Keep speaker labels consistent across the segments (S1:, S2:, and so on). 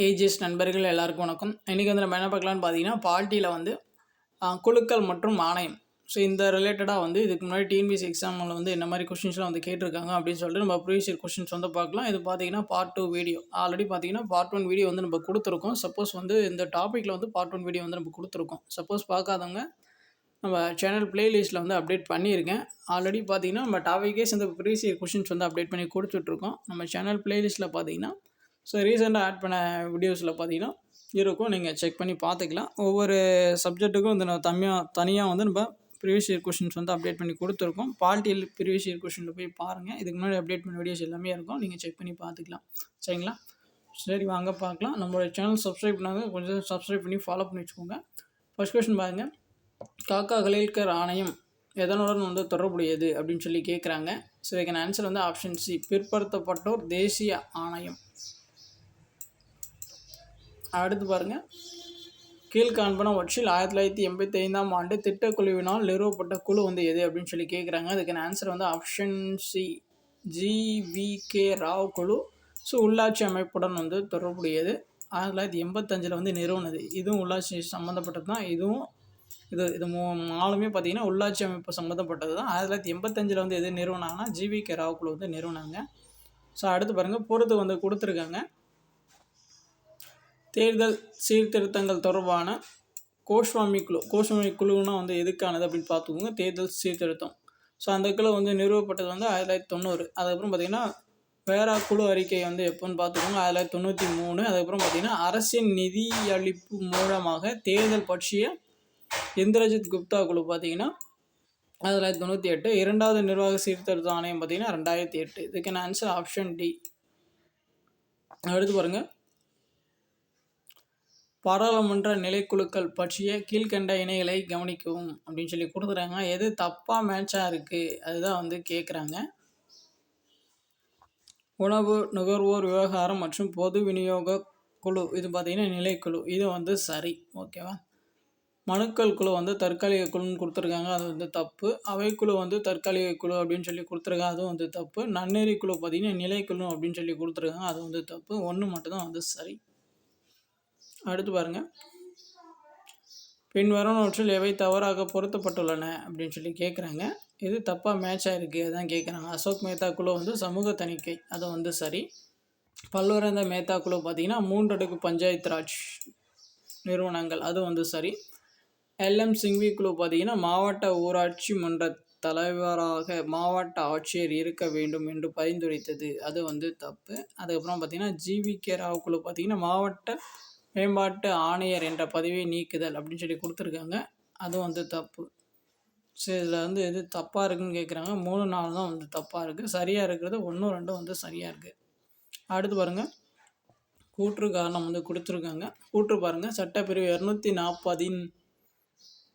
S1: AGS நண்பர்கள் எல்லாருக்கும் வணக்கம். இன்றைக்கி வந்து நம்ம என்ன பார்க்கலான்னு பார்த்தீங்கன்னா, பாலிட்டியில் வந்து குழுக்கள் மற்றும் ஆணையம். ஸோ இந்த ரிலேட்டடாக வந்து இதுக்கு முன்னாடி டிஎன்பிஎஸ்சி எக்ஸாமில் வந்து என்ன மாதிரி கொஷின்ஸ்லாம் வந்து கேட்டிருக்காங்க அப்படின்னு சொல்லிட்டு நம்ம ப்ரீவியஸ் இயர் கொஷின்ஸ் வந்து பார்க்கலாம். இது பார்த்தீங்கன்னா பார்ட் 2 வீடியோ. ஆல்ரெடி பார்த்தீங்கன்னா பார்ட் 1 வீடியோ வந்து நம்ம கொடுத்துருக்கோம். சப்போஸ் வந்து இந்த டாப்பிக்கில் வந்து பார்ட் 1 வீடியோ வந்து நம்ம கொடுத்துருக்கோம். சப்போஸ் பார்க்காதவங்க நம்ம சேனல் பிளேலிஸ்ட்டில் வந்து அப்டேட் பண்ணியிருக்கேன். ஆல்ரெடி பார்த்தீங்கன்னா நம்ம டாபிக்கே இந்த ப்ரீவியஸ் இயர் கொஷின்ஸ் வந்து அப்டேட் பண்ணி கொடுத்துட்ருக்கோம். நம்ம சேனல் பிளேலிஸ்ட்டில் பார்த்தீங்கன்னா ஸோ ரீசெண்டாக ஆட் பண்ண வீடியோஸில் பார்த்தீங்கன்னா இருக்கும். நீங்கள் செக் பண்ணி பார்த்துக்கலாம். ஒவ்வொரு சப்ஜெக்ட்டுக்கும் வந்து நான் தனியாக வந்து நம்ம ப்ரீவியஸ் இயர் கொஷின்ஸ் வந்து அப்டேட் பண்ணி கொடுத்துருக்கோம். பாலிட்டியில் ப்ரீவியஸ் இயர் கொஷினில் போய் பாருங்கள். இதுக்கு முன்னாடி அப்டேட் பண்ண வீடியோஸ் எல்லாமே இருக்கும். நீங்கள் செக் பண்ணி பார்த்துக்கலாம். சரிங்களா? சரி, வாங்க பார்க்கலாம். நம்மளோட சேனல் சப்ஸ்கிரைப் பண்ணாங்க, கொஞ்சம் சப்ஸ்கிரைப் பண்ணி ஃபாலோ பண்ணி வச்சுக்கோங்க. ஃபர்ஸ்ட் கொஷின் பாருங்கள். காக்கா கலேல்கர் ஆணையம் எதனுடன் வந்து தொடர்புடையது அப்படின்னு சொல்லி கேட்குறாங்க. ஸோ இதுக்கான ஆன்சர் வந்து ஆப்ஷன் சி, பிற்படுத்தப்பட்டோர் தேசிய ஆணையம். அடுத்து பாருங்கள். கீழ்காண்பனவற்றில் 1985ஆம் ஆண்டு திட்டக்குழுவினால் நிறுவப்பட்ட குழு வந்து எது அப்படின்னு சொல்லி கேட்குறாங்க. அதுக்கான ஆன்சர் வந்து ஆப்ஷன் சி, ஜி.வி.கே. ராவ் குழு. ஸோ உள்ளாட்சி அமைப்புடன் வந்து தொடர்புடையது. 1985 வந்து நிறுவனது. இதுவும் உள்ளாட்சி சம்மந்தப்பட்டது தான். இது நாலுமே பார்த்தீங்கன்னா உள்ளாட்சி அமைப்பு சம்மந்தப்பட்டது தான். 1985 வந்து எது நிறுவனாங்கன்னா ஜி.வி.கே. ராவ் குழு வந்து நிறுவனாங்க. ஸோ அடுத்து பாருங்கள். பொறுத்து வந்து கொடுத்துருக்காங்க. தேர்தல் சீர்திருத்தங்கள் தொடர்பான கோஸ்வாமி குழுன்னா வந்து எதுக்கானது அப்படின்னு பார்த்துக்கோங்க. தேர்தல் சீர்திருத்தம். ஸோ அந்த குழு வந்து நிறுவப்பட்டது வந்து 1990. அதுக்கப்புறம் பார்த்திங்கன்னா வேற குழு அறிக்கை வந்து எப்போன்னு பார்த்துக்கோங்க, 1993. அதுக்கப்புறம் பார்த்திங்கன்னா அரசின் நிதியளிப்பு மூலமாக தேர்தல் பற்றிய இந்திரஜித் குப்தா குழு பார்த்திங்கன்னா 1998. இரண்டாவது நிர்வாக சீர்திருத்த ஆணையம் பார்த்திங்கன்னா 2008. இதுக்கான ஆன்சர் ஆப்ஷன் டி. அடுத்து பாருங்கள். பாராளுமன்ற நிலைக்குழுக்கள் பற்றிய கீழ்கண்ட இணைகளை கவனிக்கவும் அப்படின்னு சொல்லி கொடுக்குறாங்க. எது தப்பாக மேட்சாக இருக்குது அதுதான் வந்து கேட்குறாங்க. உணவு நுகர்வோர் விவகாரம் மற்றும் பொது விநியோக குழு இது பார்த்திங்கன்னா நிலைக்குழு. இது வந்து சரி. ஓகேவா? மனுக்கள் குழு வந்து தற்காலிக குழுன்னு கொடுத்துருக்காங்க. அது வந்து தப்பு. அவைக்குழு வந்து தற்காலிக குழு அப்படின்னு சொல்லி கொடுத்துருக்காங்க. அதுவும் வந்து தப்பு. நன்னெறி குழு பார்த்திங்கன்னா நிலைக்குழு அப்படின்னு சொல்லி கொடுத்துருக்காங்க. அது வந்து தப்பு. ஒன்று மட்டும்தான் வந்து சரி. அடுத்து பாருங்கள். பின்வருவனவற்றில் எவை தவறாக பொருத்தப்பட்டுள்ளன அப்படின்னு சொல்லி கேட்குறாங்க. இது தப்பாக மேட்சாக இருக்குது அதான் கேட்குறாங்க. அசோக் மேத்தா குழு வந்து சமூக தணிக்கை, அது வந்து சரி. பல்வரந்த மேத்தா குழு பார்த்திங்கன்னா 3 அடுக்கு பஞ்சாயத்து ராஜ் நிறுவனங்கள், அது வந்து சரி. எல்எம் சிங்வி குழு பார்த்திங்கன்னா மாவட்ட ஊராட்சி மன்ற தலைவராக மாவட்ட ஆட்சியர் இருக்க வேண்டும் என்று பரிந்துரைத்தது, அது வந்து தப்பு. அதுக்கப்புறம் பார்த்திங்கன்னா ஜி.வி.கே. ராவ் குழு பார்த்திங்கன்னா மாவட்ட மேம்பாட்டு ஆணையர் என்ற பதவியை நீக்குதல் அப்படின்னு சொல்லி கொடுத்துருக்காங்க. அதுவும் வந்து தப்பு. ஸோ இதில் வந்து எது தப்பாக இருக்குதுன்னு கேட்குறாங்க. 3, 4 தான் வந்து தப்பாக இருக்குது. சரியாக இருக்கிறது 1, 2 வந்து சரியாக இருக்குது. அடுத்து பாருங்கள். கூற்று காரணம் வந்து கொடுத்துருக்காங்க. கூற்று பாருங்கள். சட்டப்பிரிவு 240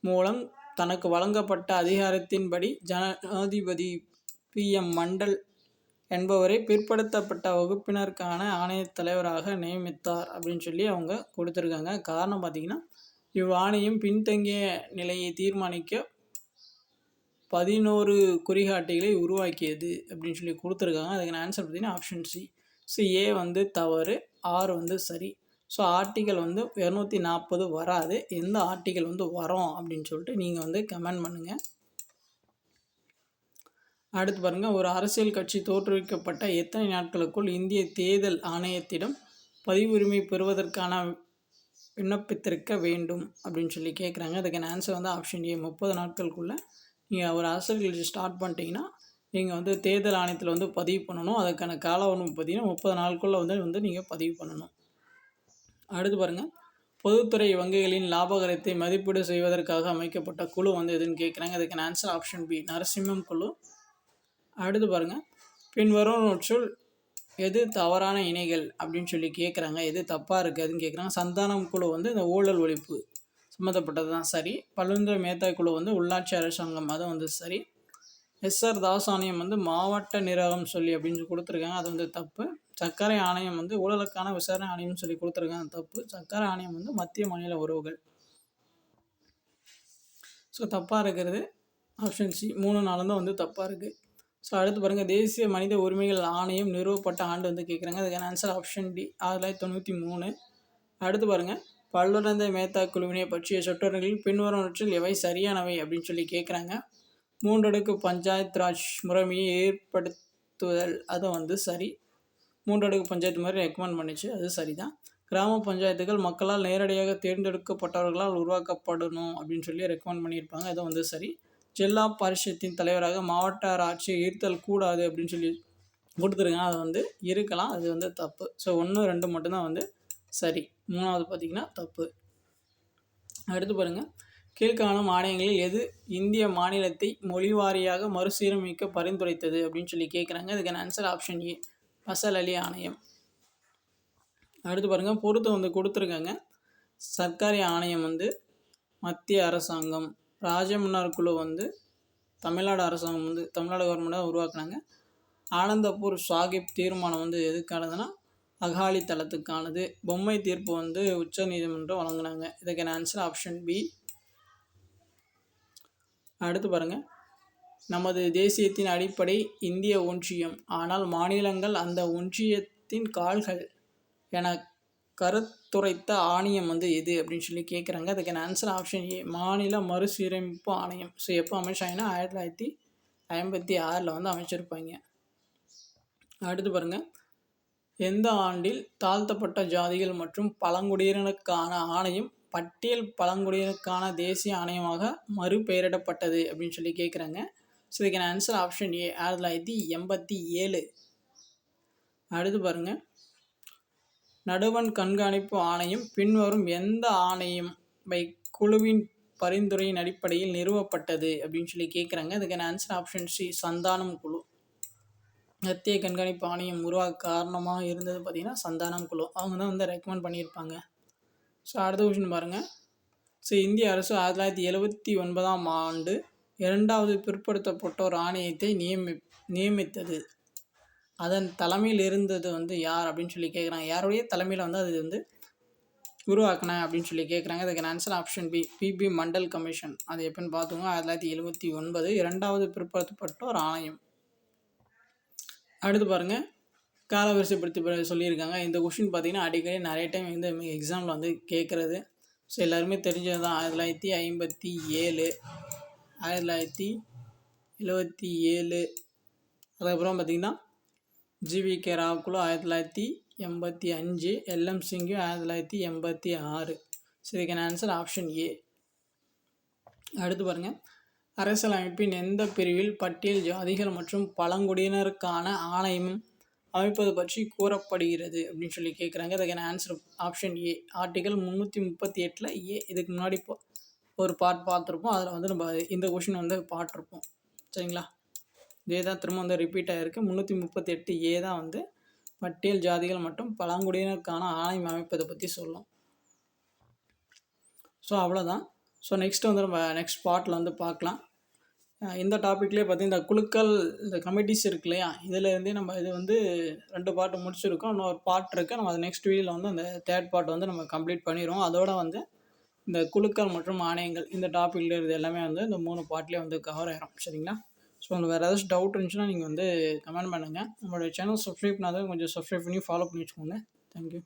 S1: மூலம் தனக்கு வழங்கப்பட்ட அதிகாரத்தின்படி ஜனாதிபதி PM மண்டல் என்பவரை பிற்படுத்தப்பட்ட வகுப்பினருக்கான ஆணையத் தலைவராக நியமித்தார் அப்படின்னு சொல்லி அவங்க கொடுத்துருக்காங்க. காரணம் பார்த்திங்கன்னா இவ்வாணையம் பின்தங்கிய நிலையை தீர்மானிக்க 11 குறிகாட்டிகளை உருவாக்கியது அப்படின்னு சொல்லி கொடுத்துருக்காங்க. அதுக்கான ஆன்சர் பார்த்திங்கன்னா ஆப்ஷன் சி. ஸோ ஏ வந்து தவறு, ஆர் வந்து சரி. ஸோ ஆர்டிக்கல் வந்து 240 வராது. எந்த ஆர்டிக்கல் வந்து வரும் அப்படின்னு சொல்லிட்டு நீங்கள் வந்து கமெண்ட் பண்ணுங்கள். அடுத்து பாருங்கள். ஒரு அரசியல் கட்சி தோற்றுவிக்கப்பட்ட எத்தனை நாட்களுக்குள் இந்திய தேர்தல் ஆணையத்திடம் பதிவு உரிமை பெறுவதற்கான விண்ணப்பித்திருக்க வேண்டும் அப்படின்னு சொல்லி கேட்குறாங்க. அதுக்கான ஆன்சர் வந்து ஆப்ஷன் ஏ, 30 நாட்களுக்குள்ளே நீங்கள் ஒரு அரசியல் கட்சி ஸ்டார்ட் பண்ணிட்டீங்கன்னா நீங்கள் வந்து தேர்தல் ஆணையத்தில் வந்து பதிவு பண்ணணும். அதுக்கான கால வரம்பு பார்த்திங்கன்னா 30 நாளுக்குள்ளே வந்து நீங்கள் பதிவு பண்ணணும். அடுத்து பாருங்கள். பொதுத்துறை வங்கிகளின் லாபகரத்தை மதிப்பீடு செய்வதற்காக அமைக்கப்பட்ட குழு வந்து எதுன்னு கேட்குறாங்க. அதுக்கான ஆன்சர் ஆப்ஷன் பி, நரசிம்மம் குழு. அடுத்து பாருங்கள். பின்வருவனவற்றுள் எது தவறான இணைகள் அப்படின்னு சொல்லி கேட்குறாங்க. எது தப்பாக இருக்குதுன்னு கேட்குறாங்க. சந்தானம் குழு வந்து இந்த ஊழல் ஒழிப்பு சம்மந்தப்பட்டது தான் சரி. பல்லுந்திர மேத்தா குழு வந்து உள்ளாட்சி அரசாங்கம், அதுவும் வந்து சரி. எஸ்ஆர் தாஸ் ஆணையம் வந்து மாவட்ட நிர்வாகம் சொல்லி அப்படின்னு கொடுத்துருக்காங்க. அது வந்து தப்பு. சர்க்கரை ஆணையம் வந்து ஊழலுக்கான விசாரணை ஆணையம்னு சொல்லி கொடுத்துருக்காங்க. தப்பு. சர்க்கரை ஆணையம் வந்து மத்திய மாநில உறவுகள். ஸோ தப்பாக இருக்கிறது ஆப்ஷன் சி, 3, 4 தான் வந்து தப்பாக இருக்குது. ஸோ அடுத்து பாருங்கள். தேசிய மனித உரிமைகள் ஆணையம் நிறுவப்பட்ட ஆண்டு வந்து கேட்குறாங்க. அதுக்கான ஆன்சர் ஆப்ஷன் டி, 1993. அடுத்து பாருங்கள், பல்லுறந்த மேத்தா குழுவினை பற்றிய சொற்றொடர்களில் பின்வருவனவற்றில் எவை சரியானவை அப்படின்னு சொல்லி கேட்குறாங்க. 3 அடுக்கு பஞ்சாயத்து ராஜ் முறைமையை ஏற்படுத்துதல் அது வந்து சரி. 3 அடுக்கு பஞ்சாயத்து மாதிரி ரெக்கமெண்ட் பண்ணிச்சு, அது சரிதான். கிராம பஞ்சாயத்துகள் மக்களால் நேரடியாக தேர்ந்தெடுக்கப்பட்டவர்களால் உருவாக்கப்படணும் அப்படின்னு சொல்லி ரெக்கமெண்ட் பண்ணியிருப்பாங்க, அது வந்து சரி. ஜில்லா பரிஷத்தின் தலைவராக மாவட்ட ஆட்சியை ஈர்த்தல் கூடாது அப்படின்னு சொல்லி கொடுத்துருக்காங்க, அது வந்து இருக்கலாம், அது வந்து தப்பு. ஸோ 1, 2 மட்டும்தான் வந்து சரி. 3வது பார்த்திங்கன்னா தப்பு. அடுத்து பாருங்கள், கீழ்காணும் ஆணையங்களில் எது இந்திய மாநிலத்தை மொழிவாரியாக மறுசீரமைக்க பரிந்துரைத்தது அப்படின்னு சொல்லி கேட்குறாங்க. இதுக்கான ஆன்சர் ஆப்ஷன் ஏ, ஃபசல் அலி ஆணையம். அடுத்து பாருங்கள், பொறுத்து வந்து கொடுத்துருக்காங்க. சர்க்காரி ஆணையம் வந்து மத்திய அரசாங்கம், ராஜமன்னார் குழு வந்து தமிழ்நாடு அரசாங்கம் வந்து தமிழ்நாடு கவர்மெண்ட்டாக உருவாக்குனாங்க. ஆனந்தப்பூர் சாஹிப் தீர்மானம் வந்து எதுக்கானதுன்னா அகாலி தளத்துக்கானது. பொம்மை தீர்ப்பு வந்து உச்ச நீதிமன்றம் வழங்கினாங்க. இதுக்கான ஆன்சர் ஆப்ஷன் பி. அடுத்து பாருங்கள், நமது தேசியத்தின் அடிப்படை இந்திய ஒன்றியம், ஆனால் மாநிலங்கள் அந்த ஒன்றியத்தின் கால்கள் என கருத்துரைத்த ஆணையம் வந்து எது அப்படின்னு சொல்லி கேட்குறாங்க. அதுக்கான ஆன்சர் ஆப்ஷன் ஏ, மாநில மறுசீரமைப்பு ஆணையம். ஸோ எப்போ அமைச்சாங்கன்னா 1956 வந்து அமைச்சிருப்பாங்க. அடுத்து பாருங்கள், எந்த ஆண்டில் தாழ்த்தப்பட்ட ஜாதிகள் மற்றும் பழங்குடியினருக்கான ஆணையம் பட்டியல் பழங்குடியினருக்கான தேசிய ஆணையமாக மறுபெயரிடப்பட்டது அப்படின்னு சொல்லி கேட்குறாங்க. ஸோ இதுக்கான ஆன்சர் ஆப்ஷன் ஏ, 1987. அடுத்து பாருங்கள், நடுவண் கண்காணிப்பு ஆணையம் பின்வரும் எந்த ஆணையம் குழுவின் பரிந்துரையின் அடிப்படையில் நிறுவப்பட்டது அப்படின்னு சொல்லி கேட்குறாங்க. இதுக்கான ஆன்சர் ஆப்ஷன் சி, சந்தானம் குழு. மத்திய கண்காணிப்பு ஆணையம் உருவாக காரணமாக இருந்தது பார்த்திங்கன்னா சந்தானம் குழு, அவங்க தான் வந்து ரெக்கமெண்ட் பண்ணியிருப்பாங்க. ஸோ அடுத்த கொஸ்டின் பாருங்கள். ஸோ இந்திய அரசு 1979ஆம் ஆண்டு 2வது பிற்படுத்தப்பட்டோர் ஆணையத்தை நியமித்தது. அதன் தலைமையில் இருந்தது வந்து யார் அப்படின்னு சொல்லி கேட்குறாங்க. யாருடைய தலைமையில் வந்து அது வந்து உருவாக்கினேன் அப்படின்னு சொல்லி கேட்குறாங்க. அதுக்கு answer option B, BP Mandal commission. அது எப்போன்னு பார்த்துங்க, 1979 2வது பிற்படுத்தப்பட்டோர் ஆணையம். அடுத்து பாருங்கள், காலவரிசைப்படுத்தி சொல்லியிருக்காங்க. இந்த கொஷின் பார்த்திங்கன்னா அடிக்கடி நிறைய டைம் வந்து எக்ஸாமில் வந்து கேட்குறது. ஸோ எல்லாருமே தெரிஞ்சது தான். 1957, 1977, அதுக்கப்புறம் பார்த்திங்கன்னா ஜிவிகே ராவ் குழு 1985, எல்எம் சிங்கு 1986. ஸோ இதுக்கான ஆன்சர் ஆப்ஷன் ஏ. அடுத்து பாருங்கள், அரசியலமைப்பின் எந்த பிரிவில் பட்டியல் ஜாதிகள் மற்றும் பழங்குடியினருக்கான ஆணையம் அமைப்பது பற்றி கூறப்படுகிறது அப்படின்னு சொல்லி கேட்குறாங்க. அதுக்கான ஆன்சர் ஆப்ஷன் ஏ, ஆர்டிகல் 338 ஏ. இதுக்கு முன்னாடி ஒரு பார்த்துருப்போம், அதில் வந்து நம்ம இந்த கொஷின் வந்து பார்த்துருப்போம். சரிங்களா, இதே தான் திரும்ப வந்து ரிப்பீட் ஆகிருக்கு. 338 ஏ தான் வந்து பட்டியல் ஜாதிகள் மற்றும் பழங்குடியினருக்கான ஆணையம் அமைப்பதை பற்றி சொல்லும். ஸோ அவ்வளோதான். ஸோ நெக்ஸ்ட் வந்து நம்ம நெக்ஸ்ட் பார்ட்டில் வந்து பார்க்கலாம். இந்த டாப்பிக்லேயே பார்த்திங்கன்னா இந்த குழுக்கள், இந்த கமிட்டிஸ் இருக்கு இல்லையா, இதிலேருந்தே நம்ம இது வந்து 2 பார்ட்டு முடிச்சிருக்கோம். இன்னொரு பார்ட் இருக்குது. நம்ம அது நெக்ஸ்ட் வீடியோவில் வந்து அந்த 3rd பார்ட் வந்து நம்ம கம்ப்ளீட் பண்ணிடுவோம். அதோட வந்து இந்த குழுக்கள் மற்றும் ஆணையங்கள் இந்த டாப்பிக்கில் இது எல்லாமே வந்து இந்த 3 பார்ட்லேயே வந்து கவர் ஆயிரும். சரிங்களா, ஸோ உங்களுக்கு வேறு ஏதாச்சும் டவுட் இருந்துச்சுன்னா நீங்கள் வந்து கமெண்ட் பண்ணுங்கள். நம்மளுடைய சேனல் சப்ஸ்கிரைப் பண்ணாதான் கொஞ்சம் சப்ஸ்கிரைப் பண்ணி ஃபாலோ பண்ணி வச்சுக்கோங்க. தேங்க்யூ.